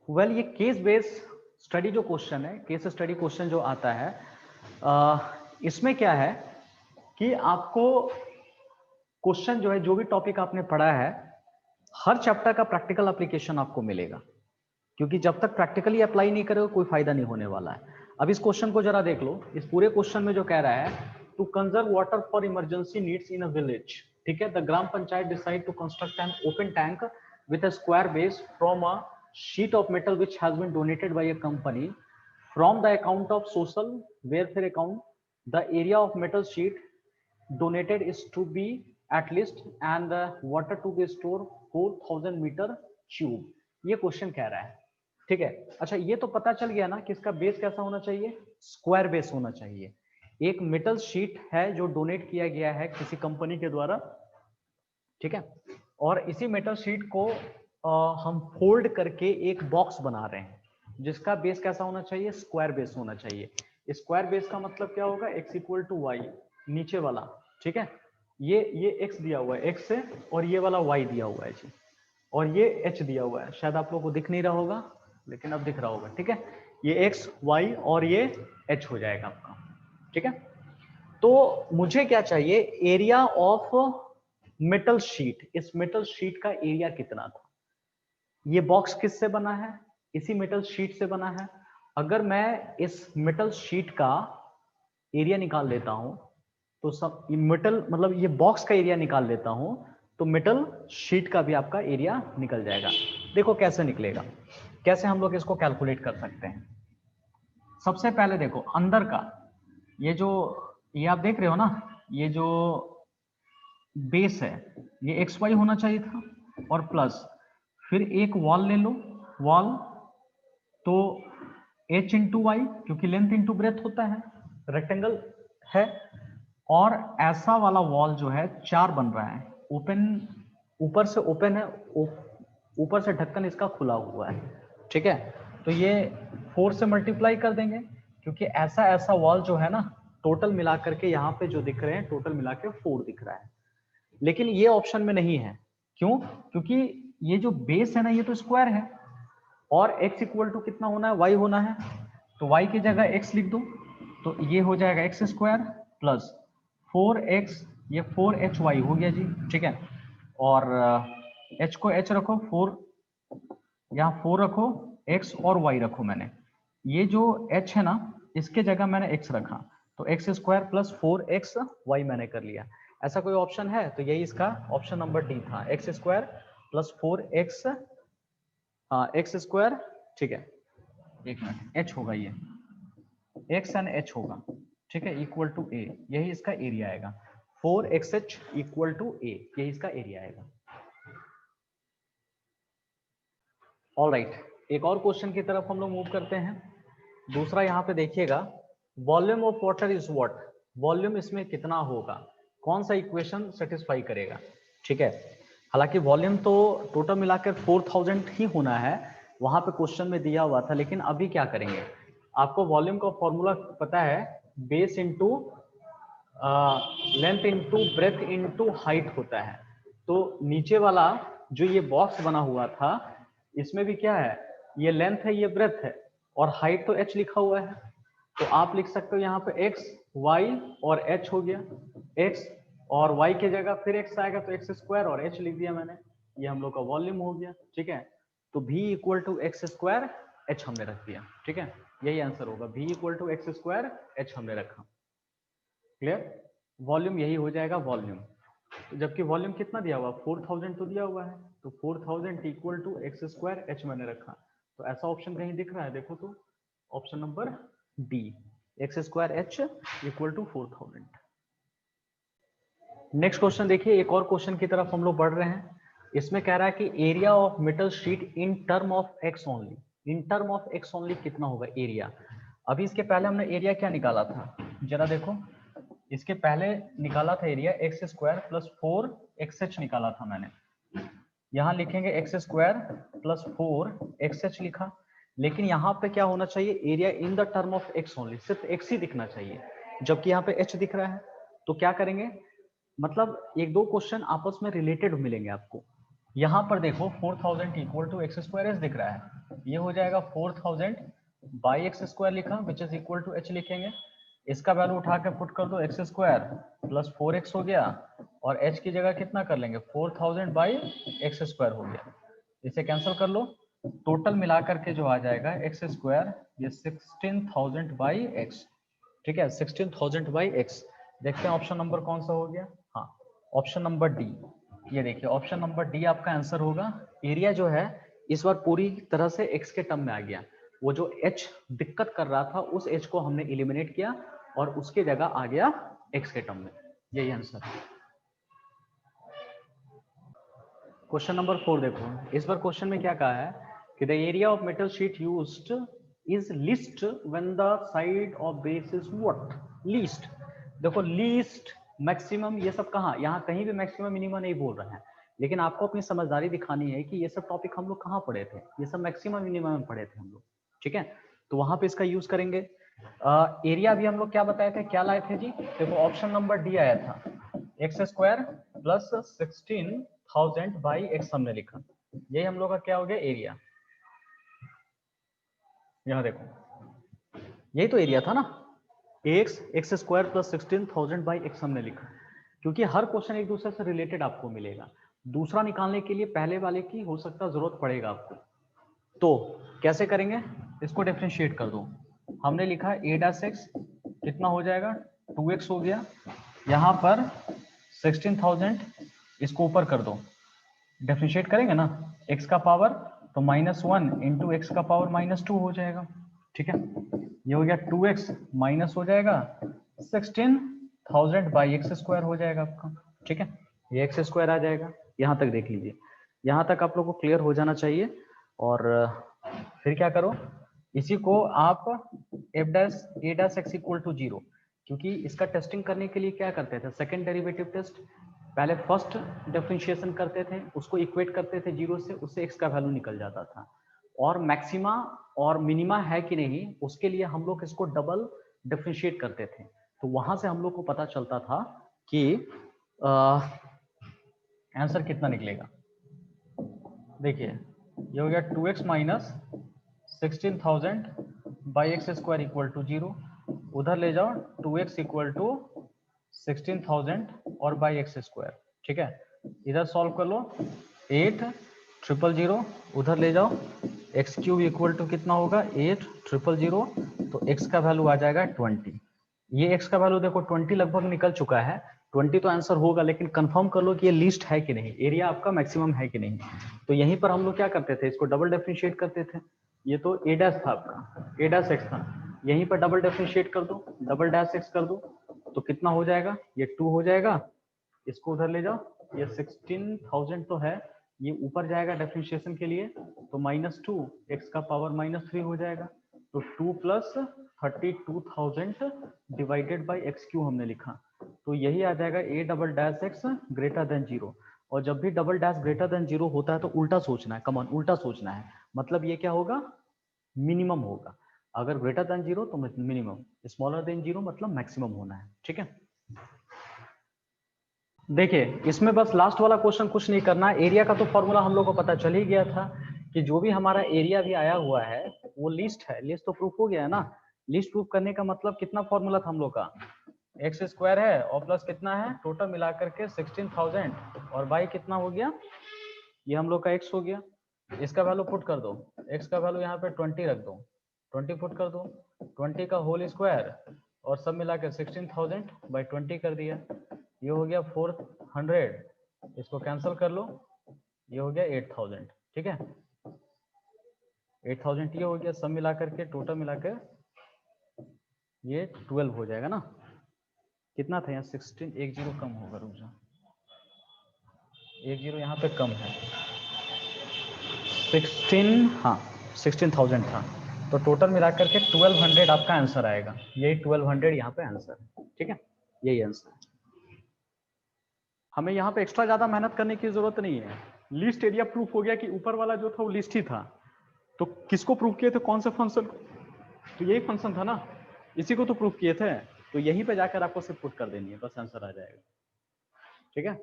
Well ये case based study जो question है, केस स्टडी क्वेश्चन जो आता है, इसमें क्या है कि आपको क्वेश्चन जो है, जो भी टॉपिक आपने पढ़ा है, हर चैप्टर का प्रैक्टिकल एप्लीकेशन आपको मिलेगा, क्योंकि जब तक प्रैक्टिकली अप्लाई नहीं करोगे कोई फायदा नहीं होने वाला है। अब इस क्वेश्चन को जरा देख लो। इस पूरे क्वेश्चन में जो कह रहा है, to conserve water for emergency needs in a village, ठीक है, the gram panchayat decide to construct an open tank with a square base from a sheet of metal which has been donated by a company from the account of social welfare account. The area of metal sheet donated is to be at least and the water to be stored 4000 metre cube. ये question कह रहा है, ठीक है। अच्छा, ये तो पता चल गया ना कि इसका बेस कैसा होना चाहिए, स्क्वायर बेस होना चाहिए। एक मेटल शीट है जो डोनेट किया गया है किसी कंपनी के द्वारा, ठीक है, और इसी मेटल शीट को हम फोल्ड करके एक बॉक्स बना रहे हैं जिसका बेस कैसा होना चाहिए, स्क्वायर बेस होना चाहिए। स्क्वायर बेस का मतलब क्या होगा, x इक्वल टू वाई, नीचे वाला, ठीक है, ये x दिया हुआ है x से, और ये वाला y दिया हुआ है जी, और ये h दिया हुआ है। शायद आप लोगों को दिख नहीं रहा होगा, लेकिन अब दिख रहा होगा, ठीक है। ये x y और ये h हो जाएगा आपका, ठीक है। तो मुझे क्या चाहिए, एरिया ऑफ मेटल शीट। इस मेटल शीट का एरिया कितना था। ये बॉक्स किससे बना है, इसी मेटल शीट से बना है। अगर मैं इस मेटल शीट का एरिया निकाल लेता हूं तो सब मेटल, मतलब ये बॉक्स का एरिया निकाल लेता हूं तो मेटल शीट का भी आपका एरिया निकल जाएगा। देखो कैसे निकलेगा, कैसे हम लोग इसको कैलकुलेट कर सकते हैं। सबसे पहले देखो अंदर का, ये आप देख रहे हो ना, ये जो बेस है ये एक्स वाई होना चाहिए था, और प्लस फिर एक वॉल ले लो, वॉल तो h इंटू वाई, क्योंकि लेंथ इंटू ब्रेथ होता है, रेक्टेंगल है, और ऐसा वाला वॉल जो है 4 बन रहा है, ओपन, ऊपर से ओपन है, ऊपर से ढक्कन इसका खुला हुआ है, ठीक है। तो ये 4 से मल्टीप्लाई कर देंगे, क्योंकि ऐसा ऐसा वॉल जो है ना, टोटल मिला करके यहाँ पे जो दिख रहे हैं, टोटल मिला के 4 दिख रहा है। लेकिन ये ऑप्शन में नहीं है, क्यों, क्योंकि ये जो बेस है ना, ये तो स्क्वायर है, और x इक्वल टू कितना होना है, y होना है, तो y की जगह x लिख दो, तो ये हो जाएगा एक्स स्क्वायर प्लस 4x, ये 4hy हो गया जी, ठीक है। और h को h रखो, 4 यहाँ 4 रखो, x और y रखो। मैंने ये जो h है ना, इसके जगह मैंने x रखा, तो एक्स स्क्वायर प्लस 4xy मैंने कर लिया। ऐसा कोई ऑप्शन है तो यही इसका ऑप्शन नंबर डी था, x square plus 4x, x square, ठीक है, एक मिनट, h होगा, ये x एंड h होगा, ठीक है, इक्वल टू a, यही इसका एरिया आएगा। 4xh इक्वल टू a, यही इसका एरिया आएगा। ऑलराइट, एक और क्वेश्चन की तरफ हम लोग मूव करते हैं। दूसरा यहाँ पे देखिएगा, volume of water is what, volume इसमें कितना होगा, कौन सा इक्वेशन सेटिस्फाई करेगा, ठीक है। हालांकि वॉल्यूम तो टोटल मिलाकर 4000 ही होना है, वहां पे क्वेश्चन में दिया हुआ था, लेकिन अभी क्या करेंगे, आपको वॉल्यूम का फॉर्मूला पता है, base into length into breadth into height होता है। तो नीचे वाला जो ये बॉक्स बना हुआ था, इसमें भी क्या है, ये लेंथ है, ये ब्रेथ है, और हाइट तो h लिखा हुआ है, तो आप लिख सकते हो यहाँ पे x y और h हो गया, x और y की जगह फिर x आएगा तो x स्क्वायर और h लिख दिया मैंने, ये हम लोग का वॉल्यूम हो गया, ठीक है। तो v equal to x square h हमने रख दिया, ठीक है, यही आंसर होगा, v equal to x square h हमने रखा। क्लियर, वॉल्यूम यही हो जाएगा वॉल्यूम। तो जबकि वॉल्यूम कितना दिया हुआ, 4000 तो दिया हुआ है, तो 4000 equal to x square h मैंने रखा। तो ऐसा ऑप्शन कहीं दिख रहा है, देखो तो option number D, x square h equal to 4000। Next question देखिए, एक और क्वेश्चन की तरफ हम लोग बढ़ रहे हैं। इसमें कह रहा है कि area of metal sheet in term of x only, in term of x only कितना होगा एरिया। अभी इसके पहले हमने एरिया क्या निकाला था, जरा देखो, इसके पहले निकाला था area x square plus 4xh निकाला था मैंने, यहां लिखेंगे एक्स स्क्वायर प्लस 4xh लिखा, लेकिन यहाँ पे क्या होना चाहिए, area in the term of x only, सिर्फ x ही दिखना चाहिए, जबकि यहाँ पे h दिख रहा है। तो क्या करेंगे, मतलब एक दो क्वेश्चन आपस में रिलेटेड मिलेंगे आपको, यहाँ पर देखो 4000 equal to x square h दिख रहा है, ये हो जाएगा 4000 बाई एक्स स्क्वायर लिखा which is equal to h लिखेंगे, इसका वैल्यू उठा के पुट कर दो एक्स स्क्वायर प्लस 4x हो गया, और h की जगह कितना कर लेंगे 4000 बाई एक्स स्क्वायर हो गया, इसे कैंसिल कर लो, टोटल मिलाकर के जो आ जाएगा एक्स स्क्वायर ये 16000 बाई एक्स, ठीक है 16000 बाई एक्स। देखते हैं ऑप्शन नंबर कौन सा हो गया, हाँ ऑप्शन नंबर डी, ये देखिए ऑप्शन नंबर डी आपका आंसर होगा। एरिया जो है इस बार पूरी तरह से x के टर्म में आ गया, वो जो h दिक्कत कर रहा था उस h को हमने एलिमिनेट किया और उसकी जगह आ गया x के टर्म में, यही आंसर है। क्वेश्चन नंबर 4 देखो, इस बार क्वेश्चन में क्या कहा है कि the area of metal sheet used is least when the side of base is what, least. देखो लीस्ट मैक्सिमम ये सब कहाँ, यहाँ कहीं भी मैक्सिमम मिनिमम नहीं बोल रहे हैं, लेकिन आपको अपनी समझदारी दिखानी है कि ये सब टॉपिक हम लोग कहाँ पढ़े थे, ये सब मैक्सिमम मिनिमम में पढ़े थे हम लोग, ठीक है, तो वहां पे इसका यूज करेंगे। एरिया भी हम लोग क्या बताए थे, क्या लाए थे जी, देखो ऑप्शन नंबर डी आया था, x square plus 16000 by x हमने लिखा, यही हम लोग का क्या हो गया एरिया, यहाँ देखो यही तो एरिया था ना, x square plus 16000 by x हमने लिखा, क्योंकि हर क्वेश्चन एक दूसरे से रिलेटेड आपको मिलेगा, दूसरा निकालने के लिए पहले वाले की हो सकता है जरूरत पड़ेगा आपको, तो कैसे करेंगे, इसको डिफरेंशिएट कर दो, हमने लिखा a डैश x कितना हो जाएगा 2x हो गया, यहाँ पर 16000 इसको ऊपर कर दो, डिफरेंशिएट करेंगे ना x का पावर तो -1 इंटू एक्स का पावर -2 हो जाएगा, ठीक है, ये हो गया 2x माइनस हो जाएगा 16000 बाई एक्स स्क्वायर हो जाएगा आपका, ठीक है, ये एक्स स्क्वायर आ जाएगा, यहाँ तक देख लीजिए, यहाँ तक आप लोग को क्लियर हो जाना चाहिए। और फिर क्या करो, इसी को आप f dash a dash x equal to 0, क्योंकि इसका टेस्टिंग करने के लिए क्या करते थे, सेकंड डेरिवेटिव टेस्ट, पहले फर्स्ट डिफरेंशिएशन करते थे, उसको इक्वेट करते थे 0 से, उससे x का वैल्यू निकल जाता था, और मैक्सिमा और मिनिमा है कि नहीं उसके लिए हम लोग इसको डबल डिफरेंशिएट करते थे, तो वहां से हम लोग को पता चलता था कि आंसर कितना निकलेगा, देखिए ये हो गया 2x minus 16000 by x square equal to 0, उधर ले जाओ 2x इक्वल टू 16000 और बाई एक्स स्क्वायर, ठीक है, इधर सॉल्व कर लो 8000 उधर ले जाओ, एक्स क्यूब इक्वल टू कितना होगा 8000, तो x का वैल्यू आ जाएगा 20, ये x का वैल्यू देखो 20 लगभग निकल चुका है, 20 तो आंसर होगा, लेकिन कंफर्म कर लो कि ये लिस्ट है कि नहीं, एरिया आपका मैक्सिमम है कि नहीं, तो यहीं पर हम लोग क्या करते थे, इसको डबल डिफरेंशिएट करते थे, ये तो a डैश था आपका, a डैश x था, यहीं पर डबल डिफरेंशिएट कर दो, डबल डैश x कर दो, तो कितना हो जाएगा, ये 2 हो जाएगा, इसको उधर ले जाओ, ये 16000 तो है, ये ऊपर जाएगा डिफरेंशिएशन के लिए, तो -2 x का पावर -3 हो जाएगा, तो 2 plus 32000 divided by x Q हमने लिखा, तो यही आ जाएगा a double dash x greater than 0, और जब भी डबल डैश ग्रेटर देन 0 होता है तो उल्टा सोचना है, कमॉन उल्टा सोचना है, मतलब ये क्या होगा मिनिमम होगा, अगर ग्रेटर देन 0 तो मिनिमम, स्मॉलर देन 0 मतलब मैक्सिमम होना है, ठीक है। देखिए इसमें बस लास्ट वाला क्वेश्चन कुछ नहीं करना, एरिया का तो फॉर्मूला हम लोग को पता चल ही गया था कि जो भी हमारा एरिया भी आया हुआ है वो लिस्ट है, लिस्ट तो प्रूफ हो गया है ना, लिस्ट प्रूफ करने का मतलब कितना फॉर्मूला था हम लोग का, एक्स स्क्वायर है और प्लस कितना है टोटल मिलाकर के 16000 और बाई कितना हो गया, ये हम लोग का एक्स हो गया, इसका वैल्यू पुट कर दो, एक्स का वैल्यू यहाँ पे 20 रख दो, 20 पुट कर दो, 20 का होल स्क्वायर और सब मिला के 16000 बाई 20 कर दिया, ये हो गया 400, इसको कैंसिल कर लो, ये हो गया 8000, ठीक है, 8000 ये हो गया, सब मिला करके टोटल मिला के ये 12 हो जाएगा ना, कितना था यहाँ 16, एक जीरो कम होगा, रुक जाओ एक जीरो यहाँ पे कम है, 16, हाँ 16000 था, तो टोटल मिला करके 1200 आपका आंसर आएगा, यही 1200 यहाँ पे आंसर है, ठीक है, यही आंसर है, हमें यहाँ पे एक्स्ट्रा ज्यादा मेहनत करने की जरूरत नहीं है, लिस्ट एरिया प्रूफ हो गया कि ऊपर वाला जो था वो लिस्ट ही था, तो किसको प्रूफ किए थे, कौन सा फंक्शन, तो यही फंक्शन था ना, इसी को तो प्रूफ किए थे, तो यहीं पे जाकर आपको सिर्फ पुट कर देनी है, बस आंसर आ जाएगा, ठीक है।